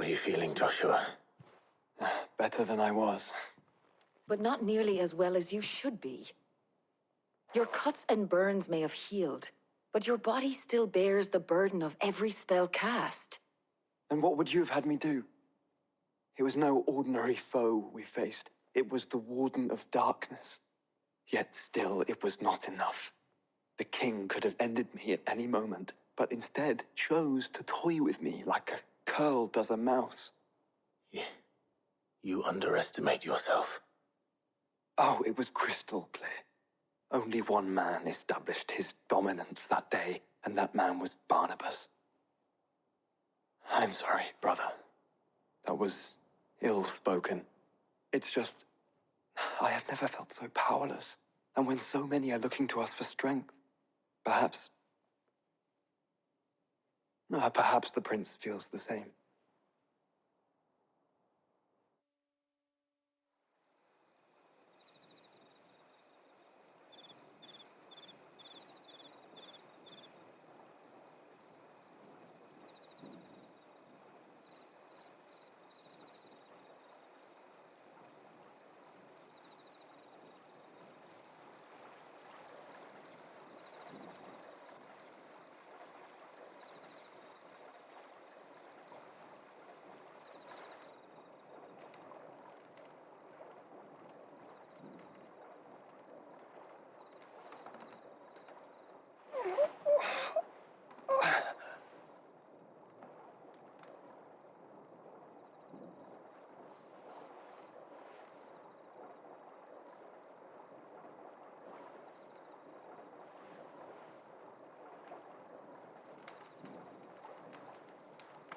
you feeling, Joshua? Better than I was. But not nearly as well as you should be. Your cuts and burns may have healed, but your body still bears the burden of every spell cast. And what would you have had me do? It was no ordinary foe we faced. It was the Warden of Darkness. Yet still, it was not enough. The king could have ended me at any moment, but instead chose to toy with me like a curl does a mouse. You underestimate yourself. Oh, it was crystal clear. Only one man established his dominance that day, and that man was Barnabas. I'm sorry, brother. That was ill-spoken. It's just, I have never felt so powerless. And when so many are looking to us for strength, perhaps the prince feels the same.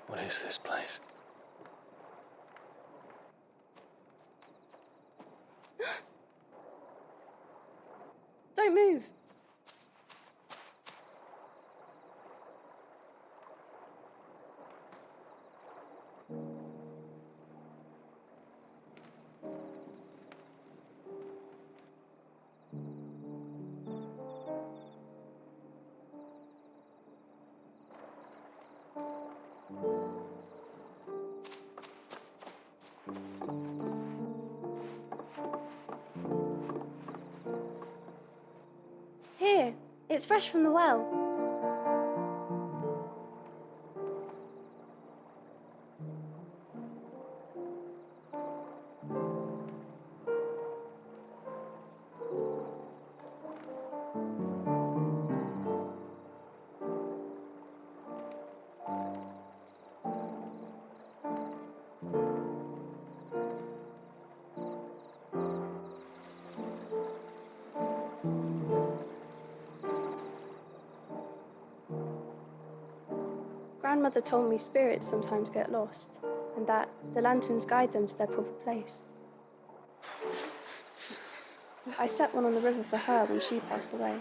What is this place? Don't move. Here, it's fresh from the well. Grandmother told me spirits sometimes get lost, and that the lanterns guide them to their proper place. I set one on the river for her when she passed away.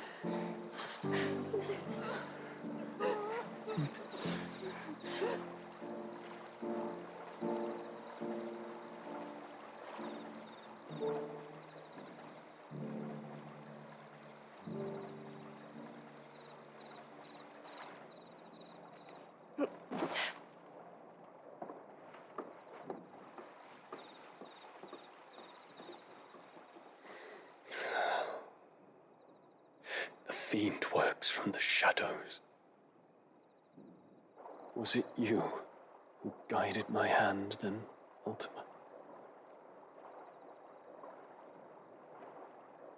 The fiend works from the shadows. Was it you who guided my hand then, Ultima?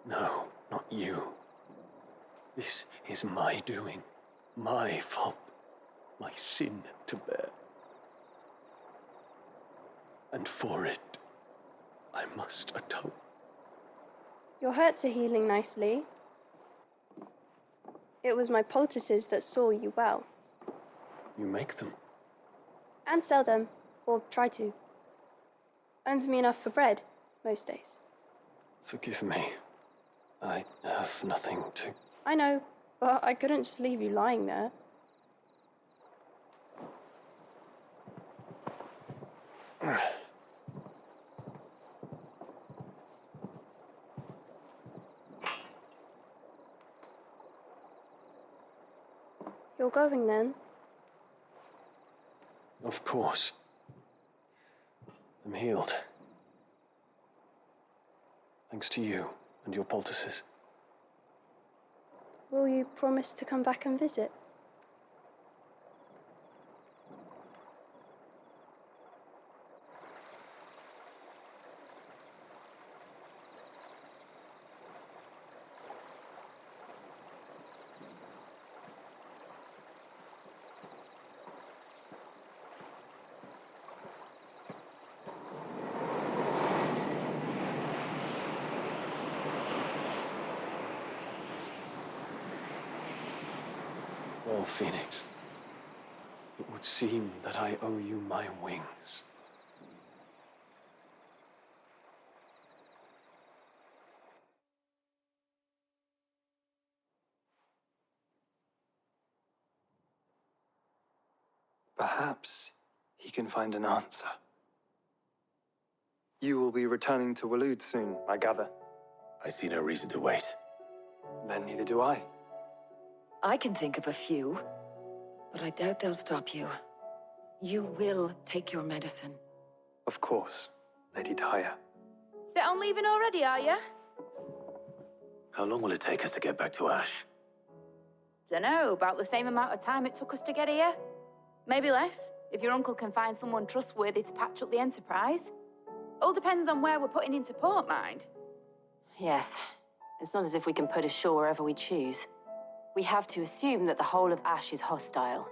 No, not you. This is my doing, my fault, my sin to bear. And for it, I must atone. Your hurts are healing nicely. It was my poultices that saw you well. You make them? And sell them, or try to. Earns me enough for bread, most days. Forgive me. I have nothing to... I know, but I couldn't just leave you lying there. You're going then? Of course. I'm healed. Thanks to you and your poultices. Will you promise to come back and visit? Well, Phoenix, it would seem that I owe you my wings. Perhaps he can find an answer. You will be returning to Waloed soon, I gather. I see no reason to wait. Then neither do I. I can think of a few, but I doubt they'll stop you. You will take your medicine. Of course, Lady Daya. Set on leaving already, are you? How long will it take us to get back to Ash? Dunno, about the same amount of time it took us to get here. Maybe less, if your uncle can find someone trustworthy to patch up the Enterprise. All depends on where we're putting into port, mind. Yes. It's not as if we can put ashore wherever we choose. We have to assume that the whole of Ash is hostile,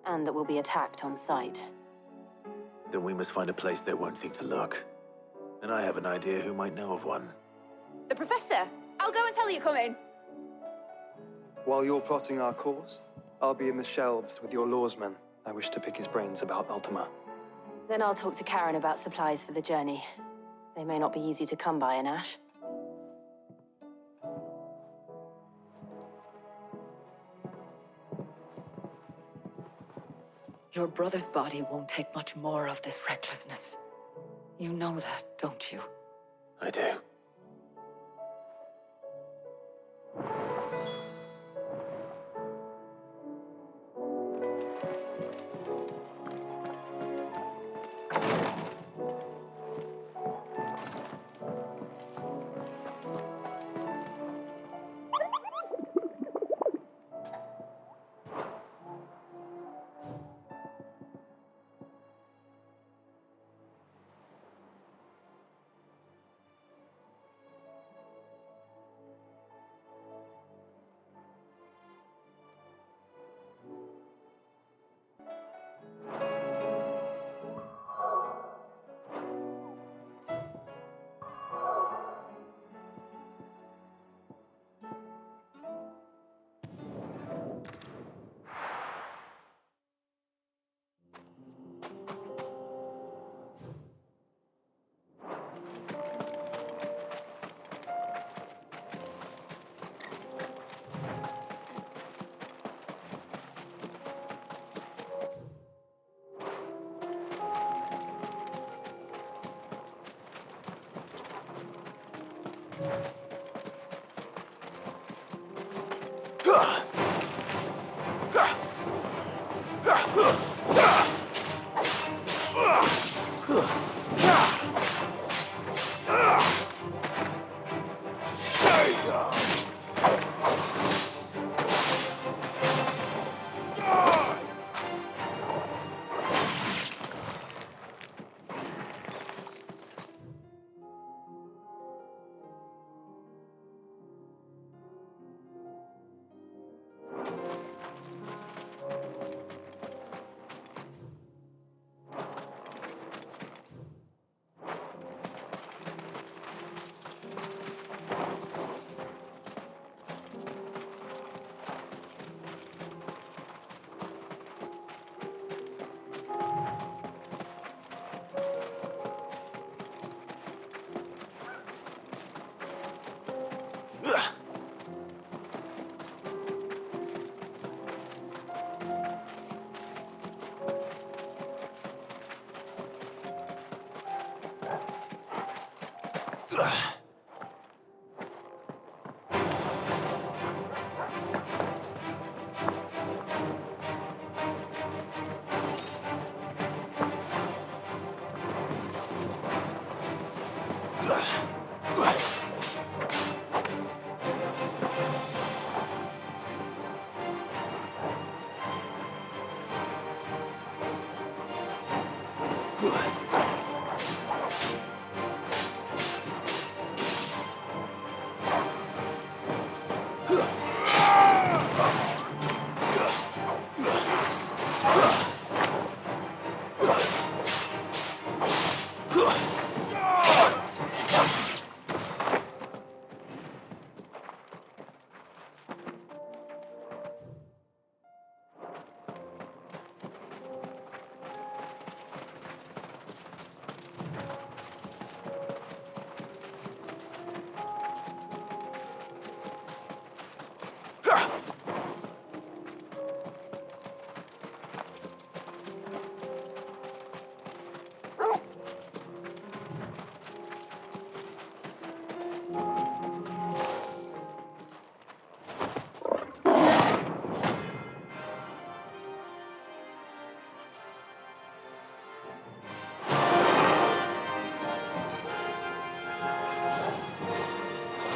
and that we'll be attacked on sight. Then we must find a place they won't think to look. And I have an idea who might know of one. The Professor! I'll go and tell you come in. While you're plotting our course, I'll be in the shelves with your lawsman. I wish to pick his brains about Ultima. Then I'll talk to Karen about supplies for the journey. They may not be easy to come by in Ash. Your brother's body won't take much more of this recklessness. You know that, don't you? I do.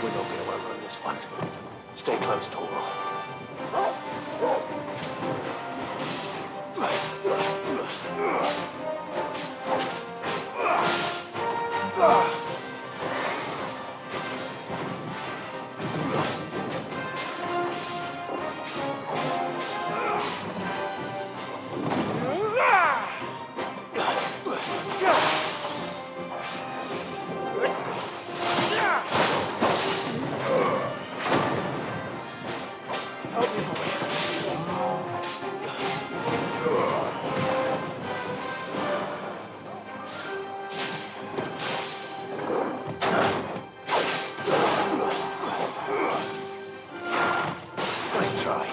We're not going to outrun this one. Stay close, Toro. Nice try.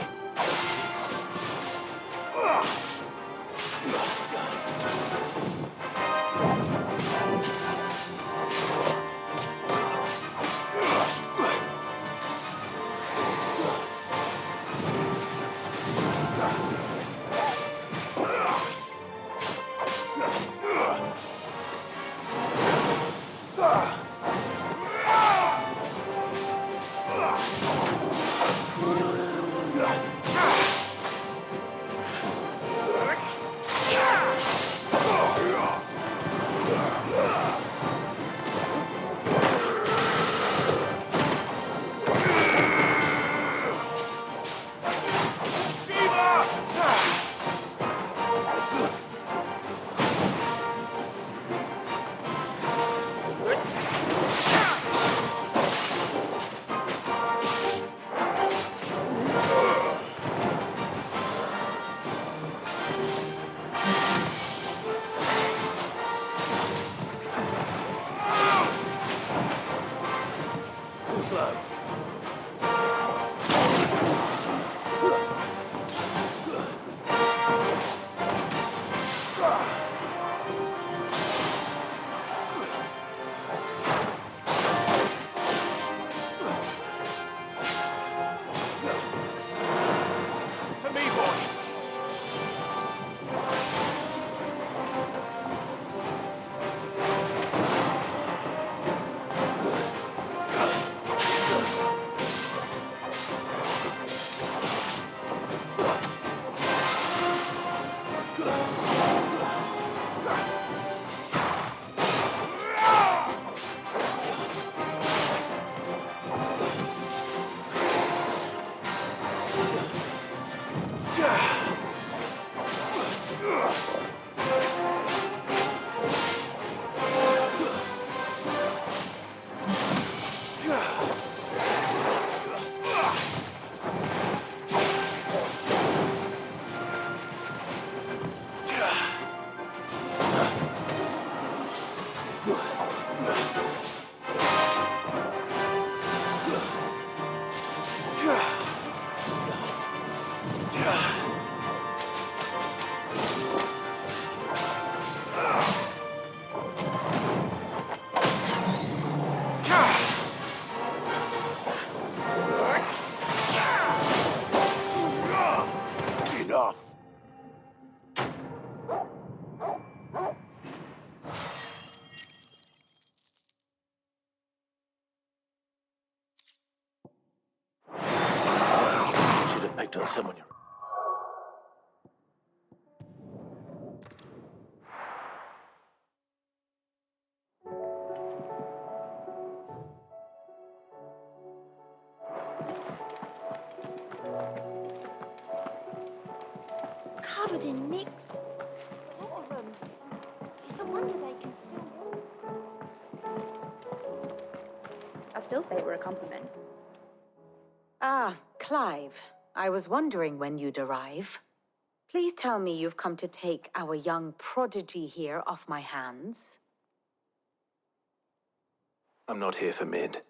Too slow. For me, boy. Enough. Should have picked on someone you. covered in nicks. A lot of them. It's a wonder they can still walk. I still say it were a compliment. Ah, Clive. I was wondering when you'd arrive. Please tell me you've come to take our young prodigy here off my hands. I'm not here for Mid.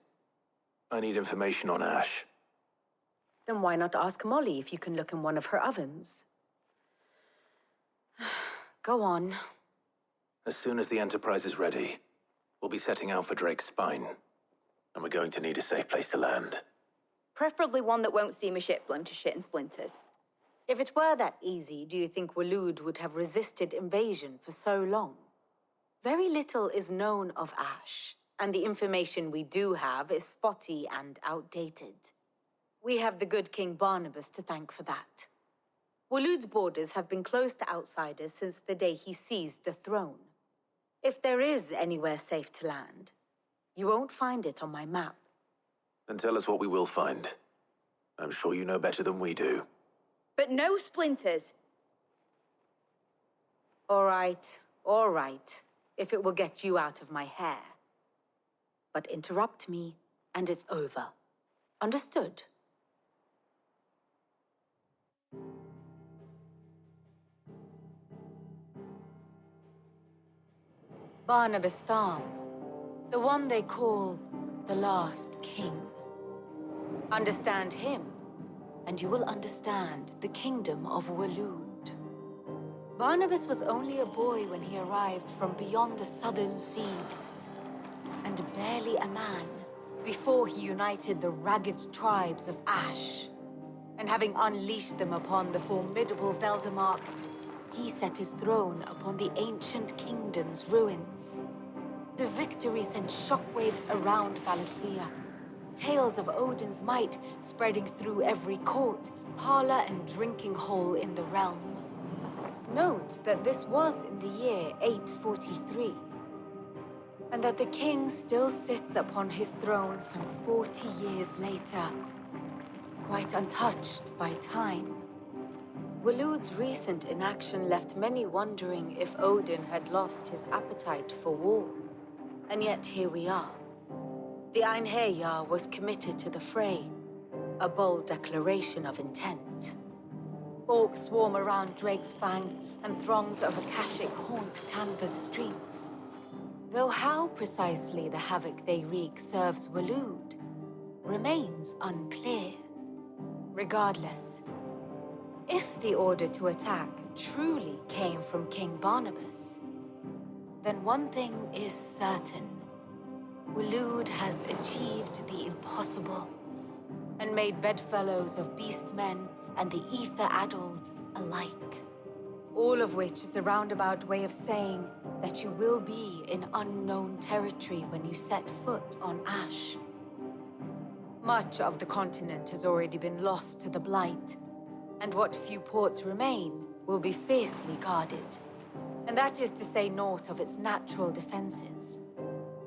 I need information on Ash. Then why not ask Molly if you can look in one of her ovens? Go on. As soon as the Enterprise is ready, we'll be setting out for Drake's Spine. And we're going to need a safe place to land. Preferably one that won't see my ship blown to shit and splinters. If it were that easy, do you think Waloed would have resisted invasion for so long? Very little is known of Ash, and the information we do have is spotty and outdated. We have the good King Barnabas to thank for that. Waloed's borders have been closed to outsiders since the day he seized the throne. If there is anywhere safe to land, you won't find it on my map. Then tell us what we will find. I'm sure you know better than we do. But no splinters. All right, if it will get you out of my hair. But interrupt me, and it's over. Understood? Barnabas Tham, the one they call the last king. Understand him, and you will understand the kingdom of Waloed. Barnabas was only a boy when he arrived from beyond the southern seas, and barely a man before he united the ragged tribes of Ash. And having unleashed them upon the formidable Veldamark, he set his throne upon the ancient kingdom's ruins. The victory sent shockwaves around Valisthea, tales of Odin's might spreading through every court, parlor, and drinking hole in the realm. Note that this was in the year 843, and that the king still sits upon his throne some 40 years later, quite untouched by time. Waloed's recent inaction left many wondering if Odin had lost his appetite for war. And yet here we are. The Einherjar was committed to the fray, a bold declaration of intent. Orcs swarm around Drake's Fang, and throngs of Akashic haunt Canva's streets. Though how precisely the havoc they wreak serves Waloed remains unclear. Regardless, if the order to attack truly came from King Barnabas, then one thing is certain. Waloed has achieved the impossible, and made bedfellows of beastmen and the ether-addled alike. All of which is a roundabout way of saying that you will be in unknown territory when you set foot on Ash. Much of the continent has already been lost to the Blight, and what few ports remain will be fiercely guarded. And that is to say naught of its natural defenses.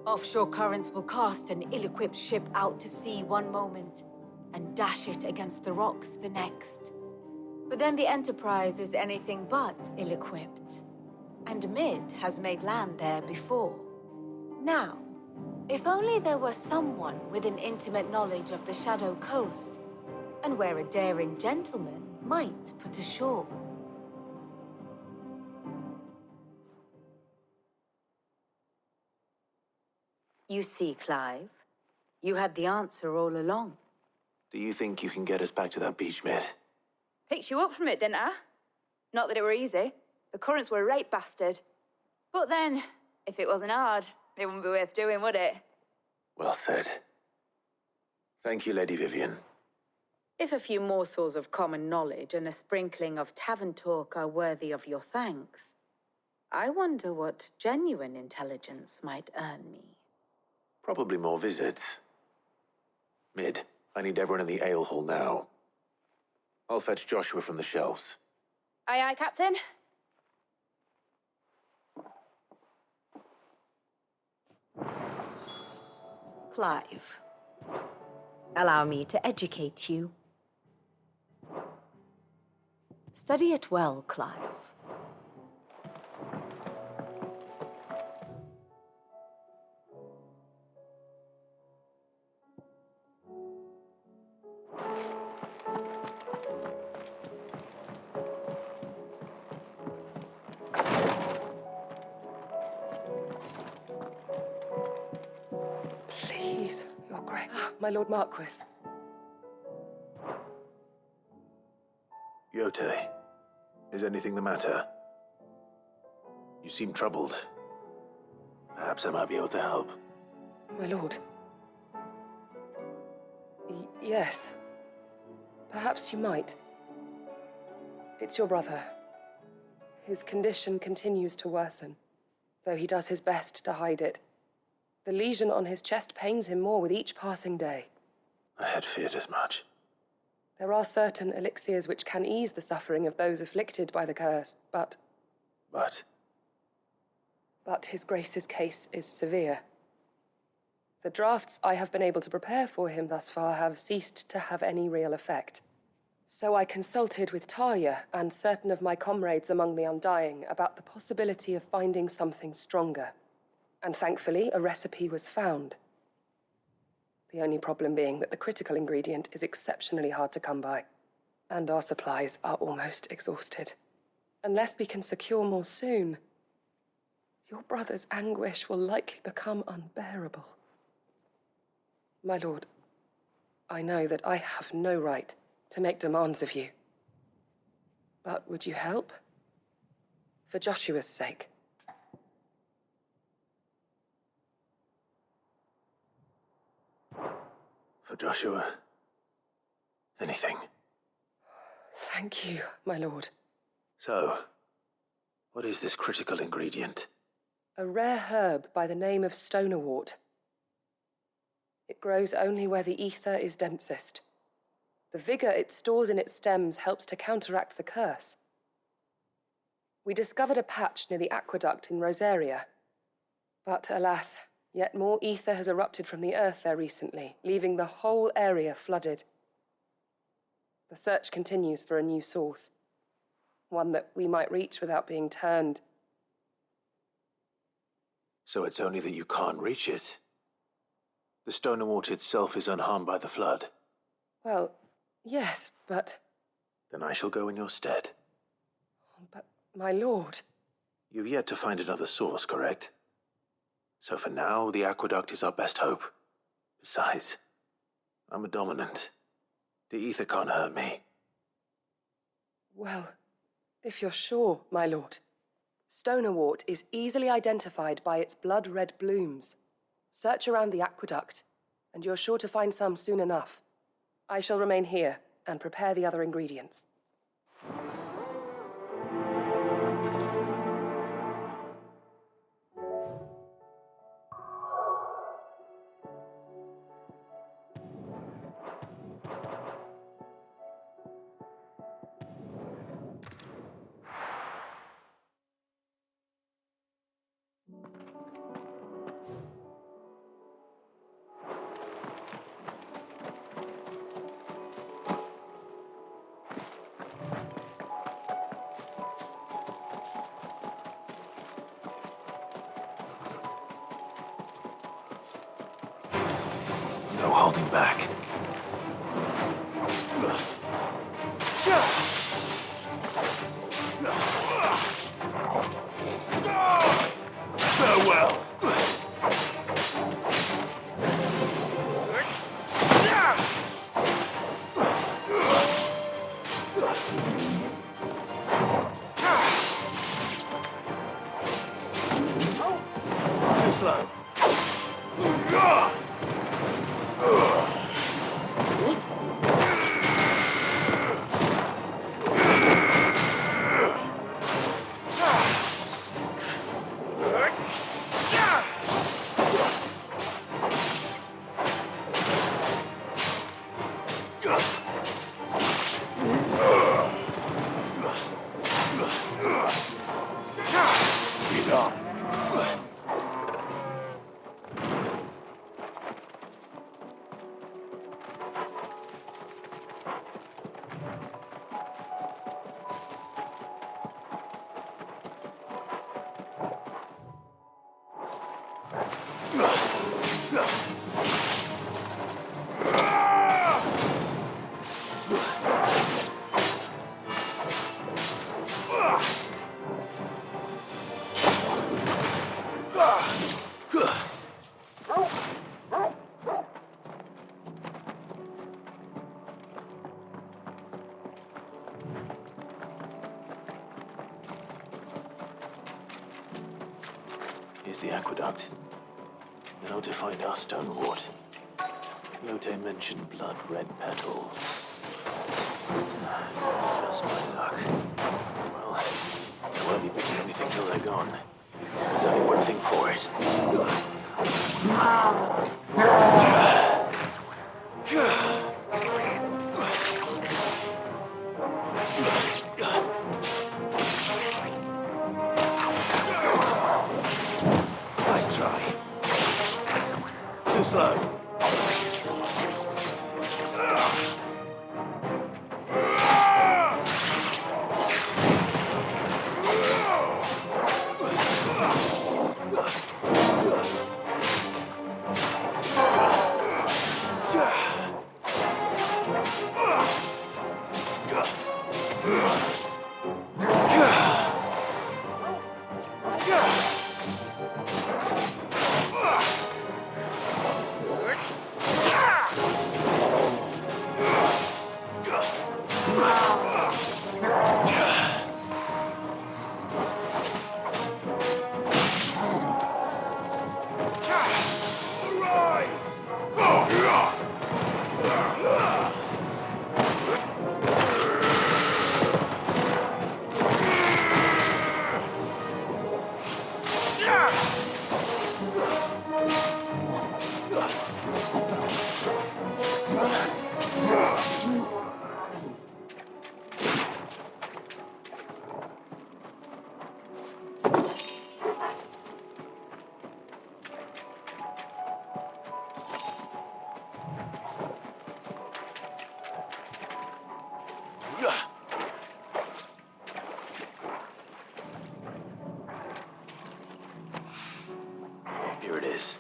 Offshore currents will cast an ill-equipped ship out to sea one moment, and dash it against the rocks the next. But then the Enterprise is anything but ill-equipped, and Mid has made land there before. Now, if only there were someone with an intimate knowledge of the Shadow Coast, and where a daring gentleman might put ashore. You see, Clive, you had the answer all along. Do you think you can get us back to that beach, Mid? Picked you up from it, didn't I? Not that it were easy. The currents were a right bastard. But then, if it wasn't hard, it wouldn't be worth doing, would it? Well said. Thank you, Lady Vivian. If a few morsels of common knowledge and a sprinkling of tavern talk are worthy of your thanks, I wonder what genuine intelligence might earn me. Probably more visits. Mid, I need everyone in the ale hall now. I'll fetch Joshua from the shelves. Aye, aye, Captain. Clive, allow me to educate you. Study it well, Clive. Please, Your Grace. My Lord Marquis. Yote, is anything the matter? You seem troubled. Perhaps I might be able to help. My lord. Yes. Perhaps you might. It's your brother. His condition continues to worsen, though he does his best to hide it. The lesion on his chest pains him more with each passing day. I had feared as much. There are certain elixirs which can ease the suffering of those afflicted by the curse, but His Grace's case is severe. The drafts I have been able to prepare for him thus far have ceased to have any real effect. So I consulted with Talia and certain of my comrades among the Undying about the possibility of finding something stronger. And thankfully, a recipe was found. The only problem being that the critical ingredient is exceptionally hard to come by, and our supplies are almost exhausted. Unless we can secure more soon, your brother's anguish will likely become unbearable. My lord, I know that I have no right to make demands of you. But would you help? For Joshua's sake. For Joshua, anything. Thank you, my lord. So, what is this critical ingredient? A rare herb by the name of stonerwort. It grows only where the ether is densest. The vigor it stores in its stems helps to counteract the curse. We discovered a patch near the aqueduct in Rosaria. But alas, yet more ether has erupted from the earth there recently, leaving the whole area flooded. The search continues for a new source, one that we might reach without being turned. So it's only that you can't reach it? The Stonerwort itself is unharmed by the flood? Well, yes, but... Then I shall go in your stead. But, my lord... You've yet to find another source, correct? So for now, the aqueduct is our best hope. Besides, I'm a dominant. The ether can't hurt me. Well, if you're sure, my lord. Stonerwort is easily identified by its blood-red blooms. Search around the aqueduct, and you're sure to find some soon enough. I shall remain here and prepare the other ingredients. No holding back. Farewell. Too slow. Here's the aqueduct. Now to find our stone wart. Lotte mentioned blood-red petals. Just my luck. Well, I won't be picking anything till they're gone. There's only one thing for it. Nice try. Too slow. Here it is.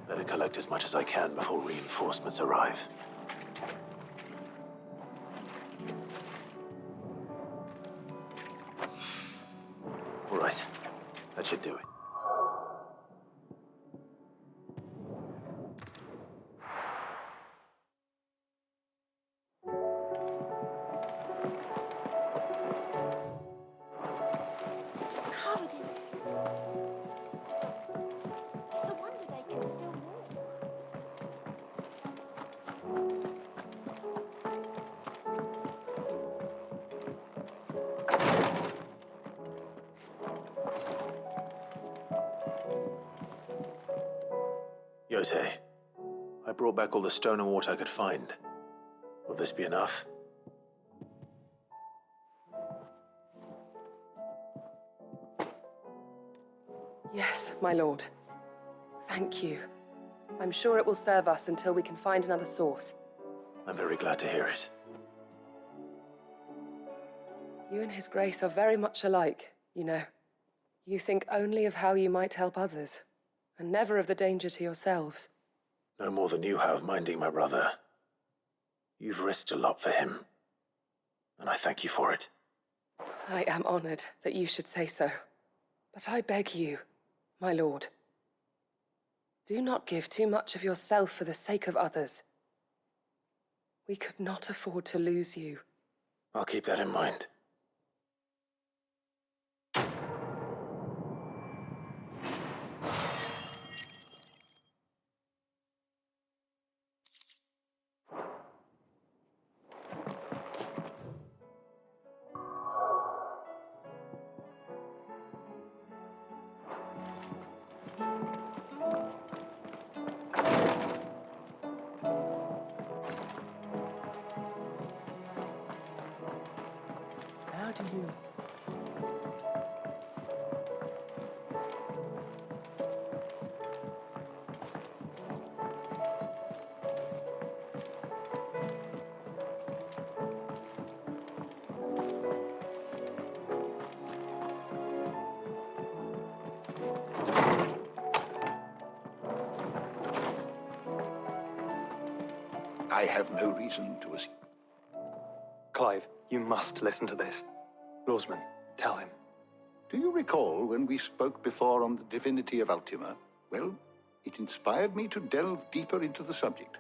Better collect as much as I can before reinforcements arrive. All right. That should do it. Covered in. It's a wonder they can still walk. Yote, I brought back all the stone and water I could find. Will this be enough? Yes, my lord. Thank you. I'm sure it will serve us until we can find another source. I'm very glad to hear it. You and His Grace are very much alike, you know. You think only of how you might help others, and never of the danger to yourselves. No more than you have minding my brother. You've risked a lot for him, and I thank you for it. I am honored that you should say so. But I beg you, my lord, do not give too much of yourself for the sake of others. We could not afford to lose you. I'll keep that in mind. How do you... I have no reason to assume. Clive, you must listen to this. Lawsman, tell him. Do you recall when we spoke before on the divinity of Ultima? Well, it inspired me to delve deeper into the subject.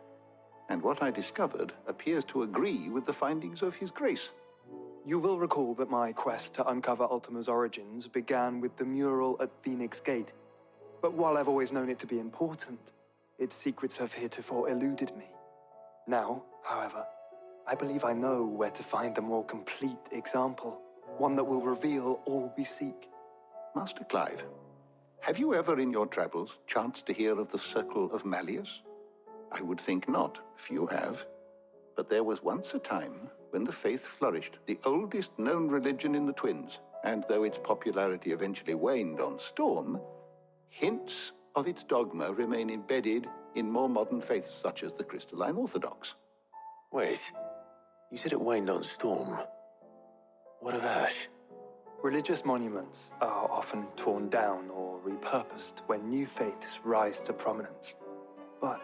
And what I discovered appears to agree with the findings of His Grace. You will recall that my quest to uncover Ultima's origins began with the mural at Phoenix Gate. But while I've always known it to be important, its secrets have heretofore eluded me. Now, however, I believe I know where to find the more complete example, one that will reveal all we seek. Master Clive, have you ever in your travels chanced to hear of the Circle of Malleus? I would think not, few have. But there was once a time when the faith flourished, the oldest known religion in the Twins, and though its popularity eventually waned on storm, hints of its dogma remain embedded in more modern faiths such as the Crystalline Orthodox. Wait, you said it waned on storm. What of Ash? Religious monuments are often torn down or repurposed when new faiths rise to prominence. But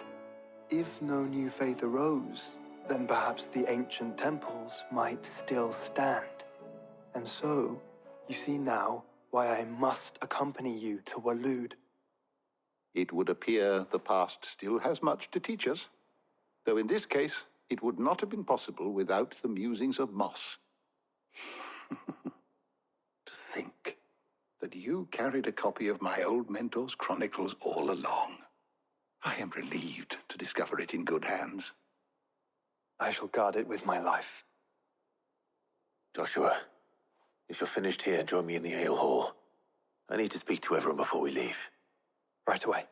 if no new faith arose, then perhaps the ancient temples might still stand. And so, you see now why I must accompany you to Waloed. It would appear the past still has much to teach us, though in this case, it would not have been possible without the musings of Moss. To think that you carried a copy of my old mentor's chronicles all along. I am relieved to discover it in good hands. I shall guard it with my life. Joshua, if you're finished here, join me in the ale hall. I need to speak to everyone before we leave. Right away.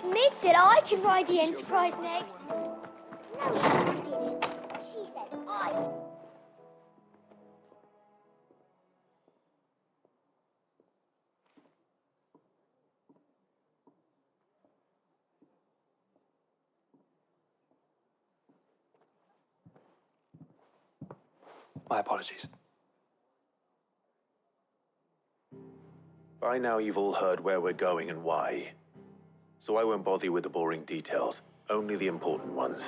Mid said I could ride the Enterprise next. No, she didn't. She said I. My apologies. By now you've all heard where we're going and why. So I won't bother you with the boring details, only the important ones.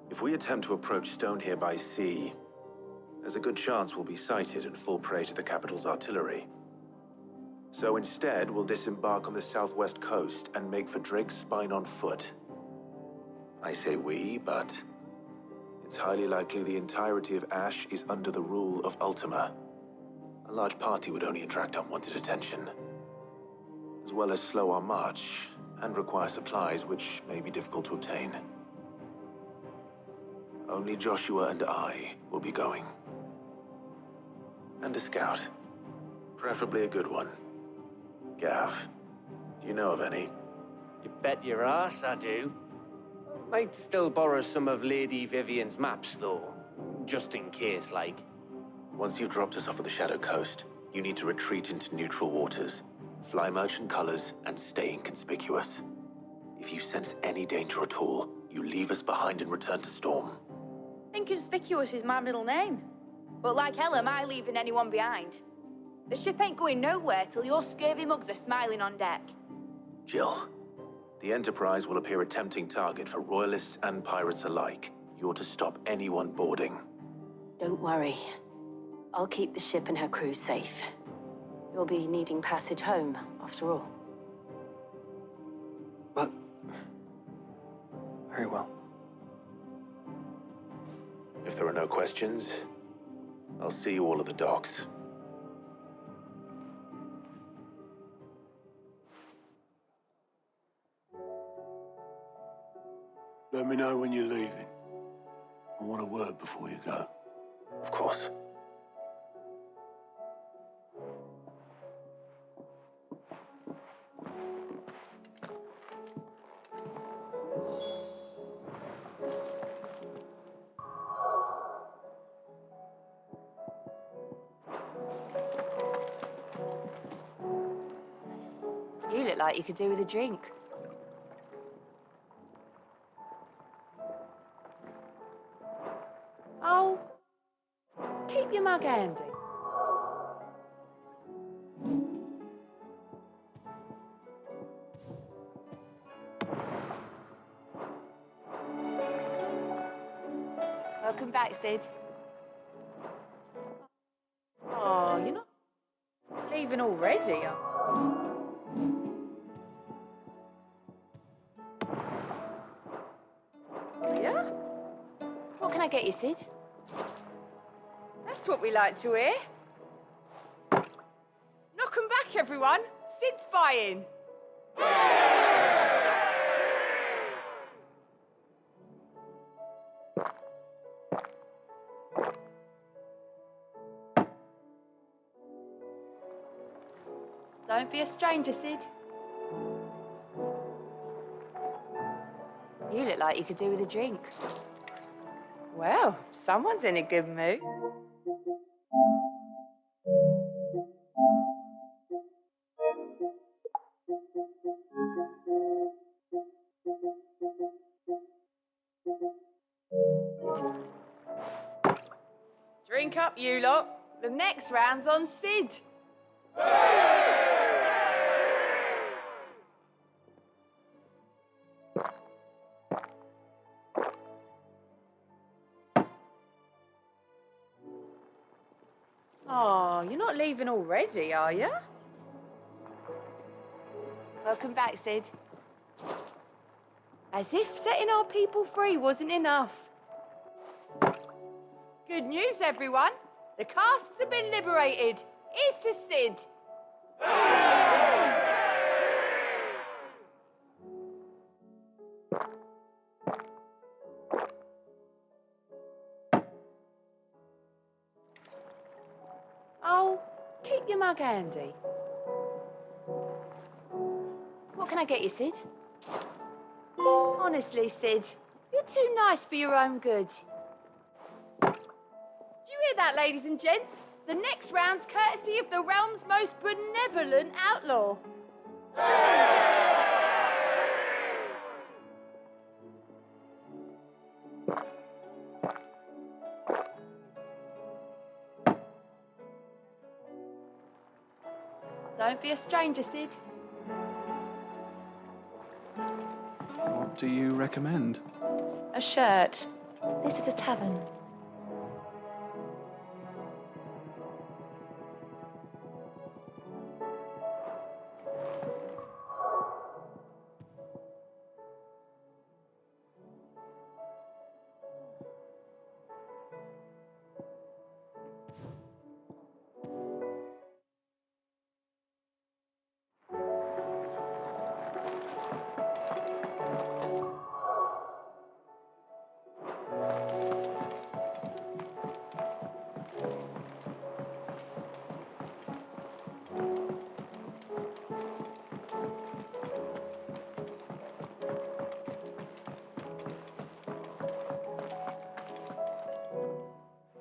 If we attempt to approach Stone here by sea, there's a good chance we'll be sighted and fall prey to the capital's artillery. So instead, we'll disembark on the southwest coast and make for Drake's Spine on foot. I say we, but it's highly likely the entirety of Ash is under the rule of Ultima. A large party would only attract unwanted attention, as well as slow our march and require supplies which may be difficult to obtain. Only Joshua and I will be going. And a scout. Preferably a good one. Gav, do you know of any? You bet your ass I do. Might still borrow some of Lady Vivian's maps, though. Just in case, like. Once you've dropped us off at the Shadow Coast, you need to retreat into neutral waters, fly merchant colors, and stay inconspicuous. If you sense any danger at all, you leave us behind and return to Storm. Inconspicuous is my middle name. But like hell am I leaving anyone behind. The ship ain't going nowhere till your scurvy mugs are smiling on deck. Jill, the Enterprise will appear a tempting target for royalists and pirates alike. You're to stop anyone boarding. Don't worry. I'll keep the ship and her crew safe. You'll be needing passage home, after all. But... very well. If there are no questions, I'll see you all at the docks. Let me know when you're leaving. I want a word before you go. Of course. You look like you could do with a drink. Oh, keep your mug handy. Welcome back, Sid. Oh, you're not leaving already, Yeah? What can I get you, Sid? That's That's what we like to hear. Knock 'em back, everyone. Sid's buying. Don't be a stranger, Sid. You look like you could do with a drink. Well, someone's in a good mood. Drink up, you lot. The next round's on Sid. Oh, you're not leaving already, are you? Welcome back, Sid. As if setting our people free wasn't enough. Good news, everyone. The casks have been liberated. Here's to Sid. Oh, keep your mug handy. What can I get you, Sid? Honestly, Sid, you're too nice for your own good. Do you hear that, ladies and gents? The next round's courtesy of the realm's most benevolent outlaw. Don't be a stranger, Sid. What do you recommend? A shirt. This is a tavern.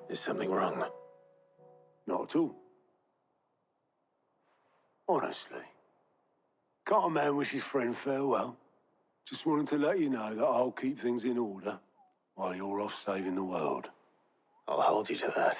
Is something wrong? Not at all. Honestly. Can't a man wish his friend farewell? Just wanted to let you know that I'll keep things in order while you're off saving the world. I'll hold you to that.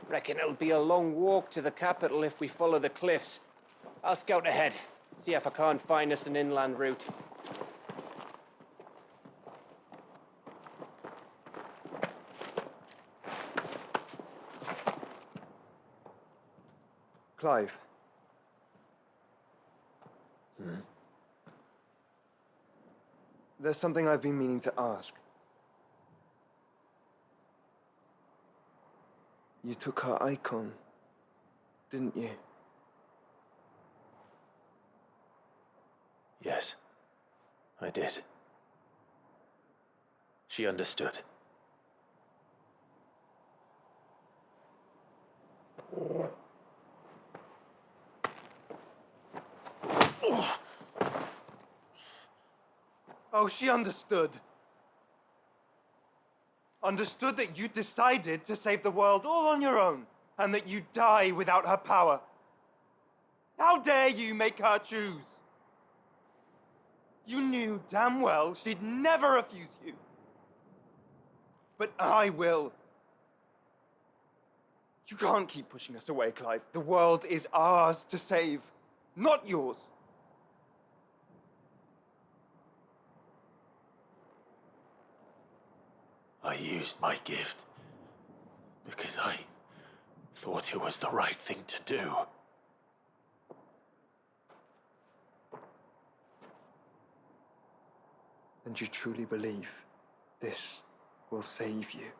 Reckon it'll be a long walk to the capital if we follow the cliffs. I'll scout ahead, see if I can't find us an inland route. Clive. There's something I've been meaning to ask. You took her Eikon, didn't you? Yes, I did. She understood. Oh, she understood. Understood that you decided to save the world all on your own, and that you'd die without her power. How dare you make her choose? You knew damn well she'd never refuse you. But I will. You can't keep pushing us away, Clive. The world is ours to save, not yours. I used my gift because I thought it was the right thing to do. And you truly believe this will save you?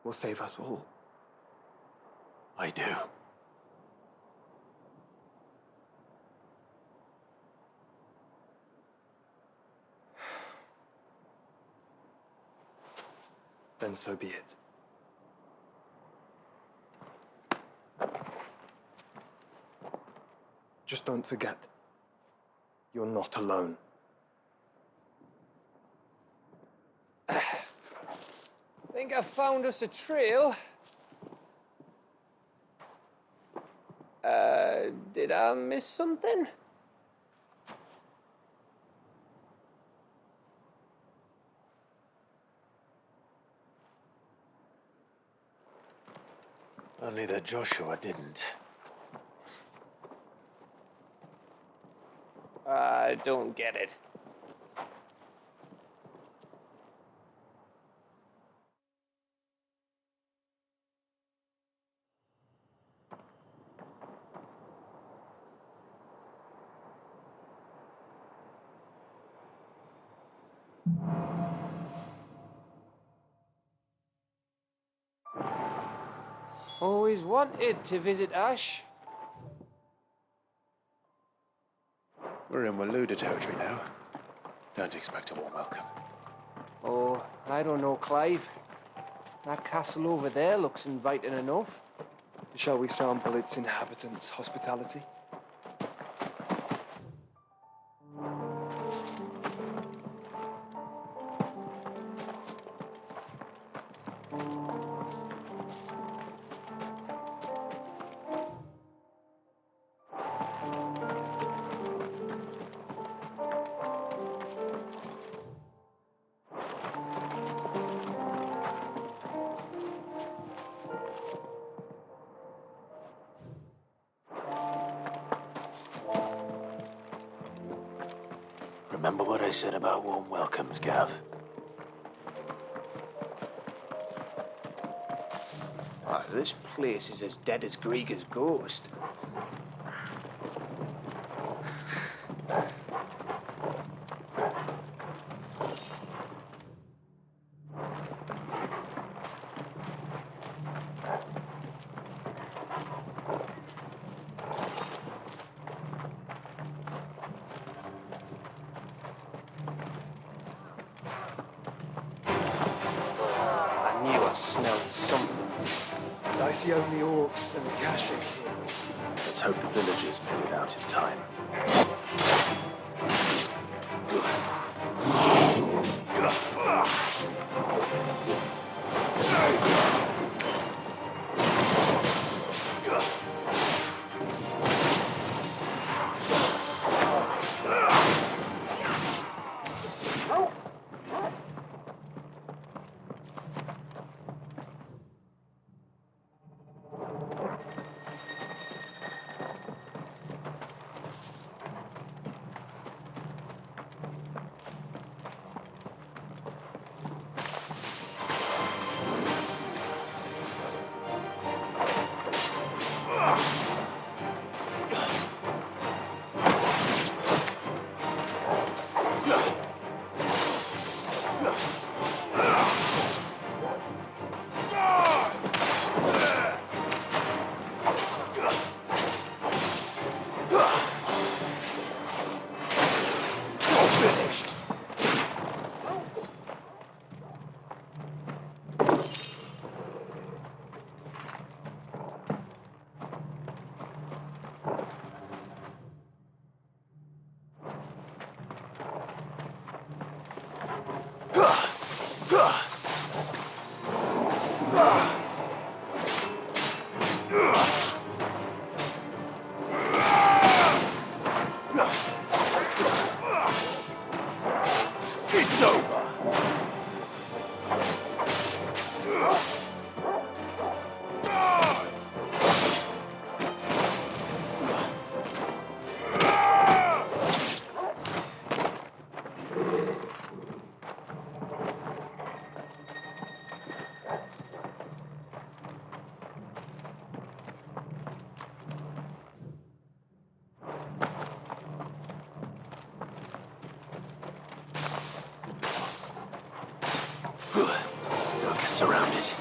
Will save us all? I do. Then so be it. Just don't forget, you're not alone. Think I found us a trail. Did I miss something? Only that Joshua didn't. I don't get it. Always wanted to visit Ash. We're in Waluda territory now. Don't expect a warm welcome. Oh, I don't know, Clive. That castle over there looks inviting enough. Shall we sample its inhabitants' hospitality? Remember what I said about warm welcomes, Gav? This place is as dead as Grega's ghost. I knew I smelled something. I see only orcs and the cache here. Let's hope the villagers made it out in time. surrounded.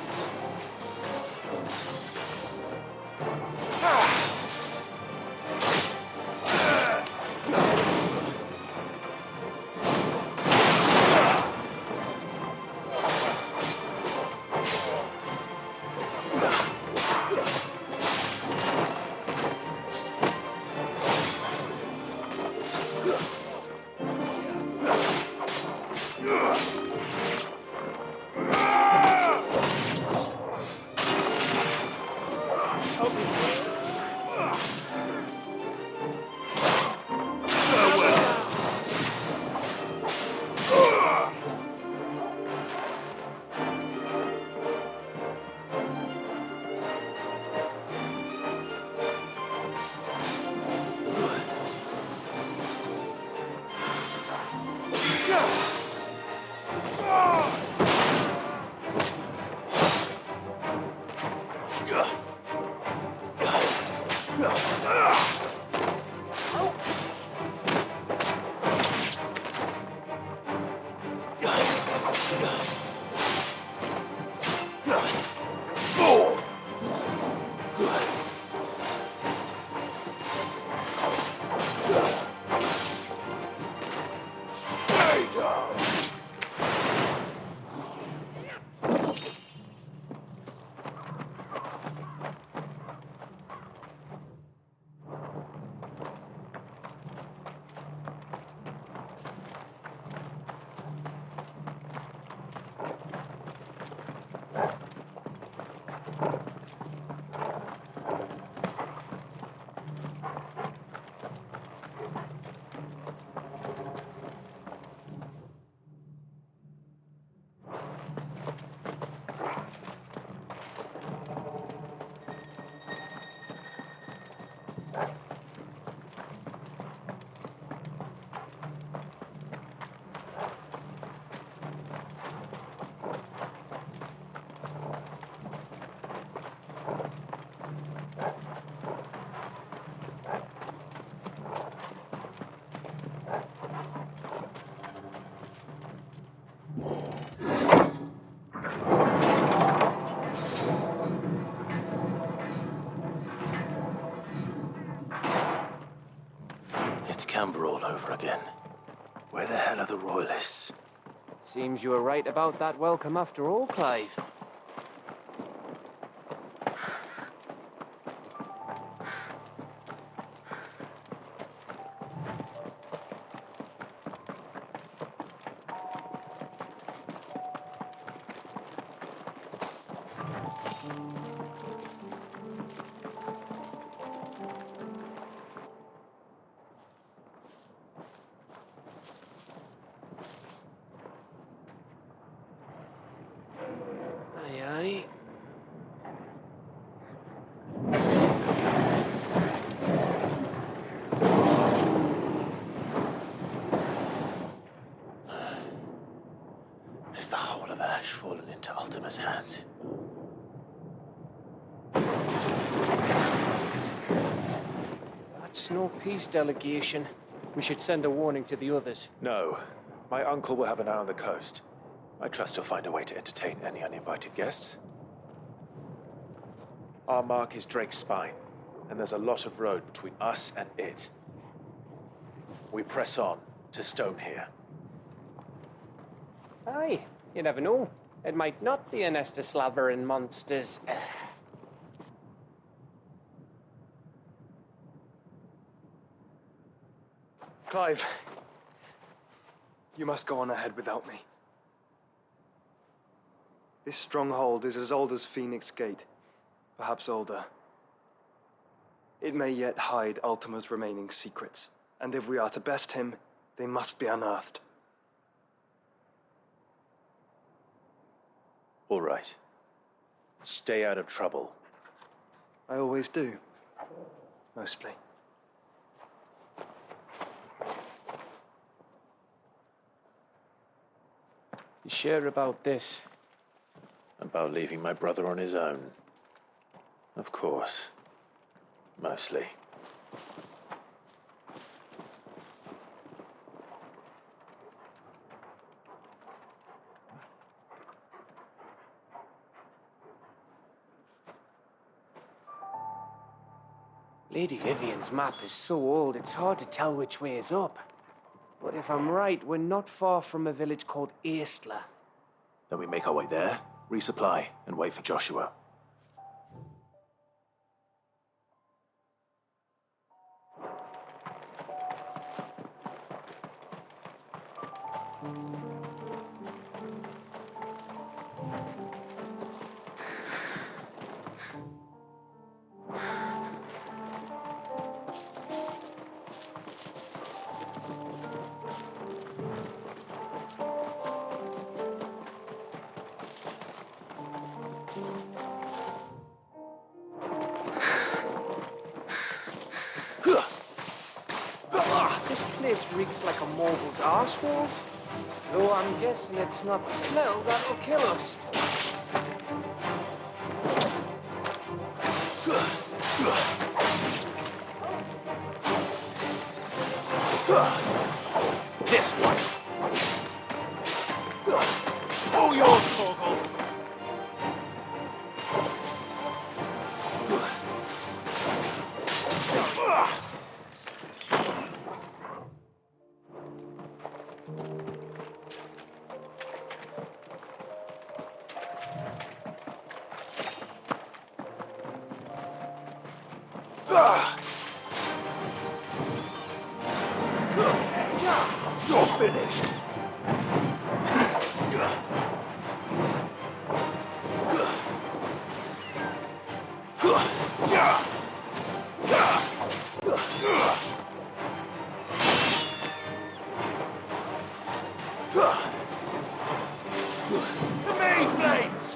Canberra all over again. Where the hell are the royalists? Seems you were right about that welcome after all, Clive. Is the whole of Ash fallen into Ultima's hands? That's no peace delegation. We should send a warning to the others. No. My uncle will have an eye on the coast. I trust he'll find a way to entertain any uninvited guests. Our mark is Drake's Spine, and there's a lot of road between us and it. We press on to Stone here. Aye, you never know. It might not be a nest of slavering monsters. Clive, you must go on ahead without me. This stronghold is as old as Phoenix Gate, perhaps older. It may yet hide Ultima's remaining secrets, and if we are to best him, they must be unearthed. All right. Stay out of trouble. I always do. Mostly. You sure about this? About leaving my brother on his own? Of course. Mostly. Lady Vivian's map is so old, it's hard to tell which way is up. But if I'm right, we're not far from a village called Eastla. Then we make our way there, resupply, and wait for Joshua. This place reeks like a Mogul's arsehole. Though I'm guessing it's not the smell that'll kill us. This one. All yours, Mogul. You're finished. To me, flames!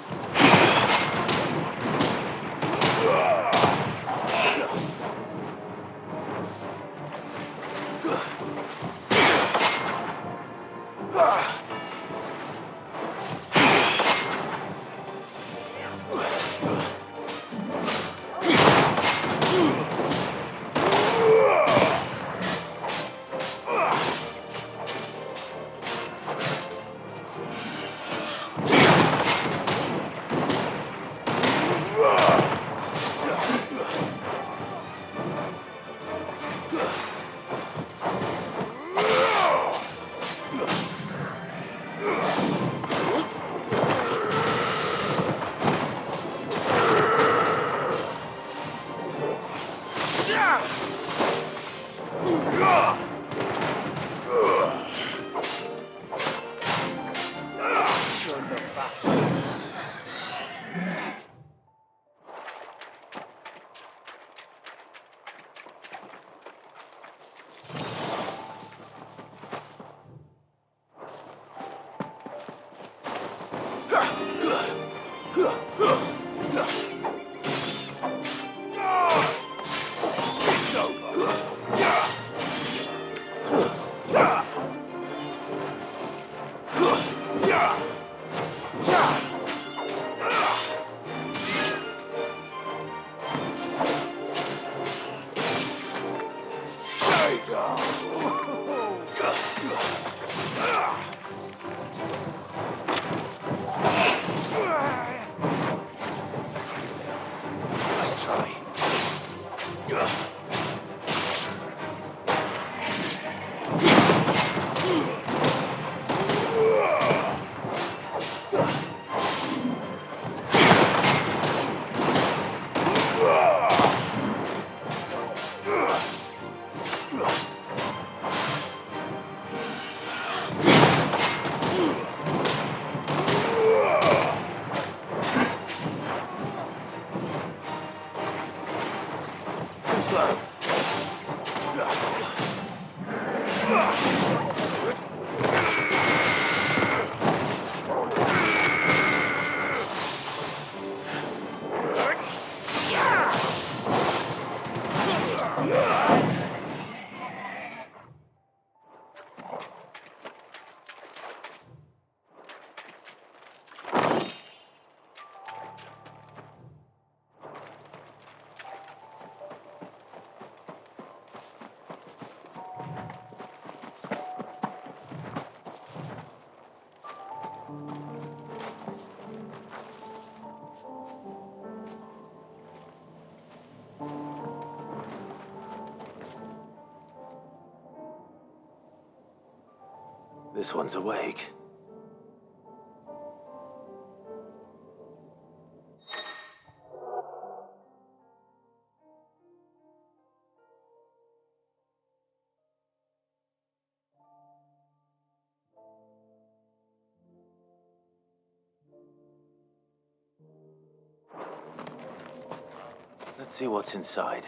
This one's awake. Let's see what's inside.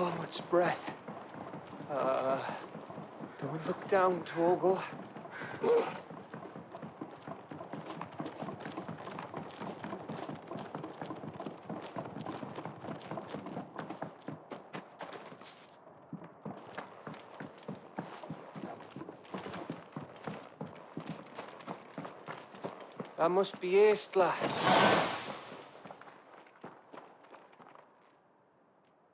Oh, much breath. Don't look down, Torgal. That must be Eastla.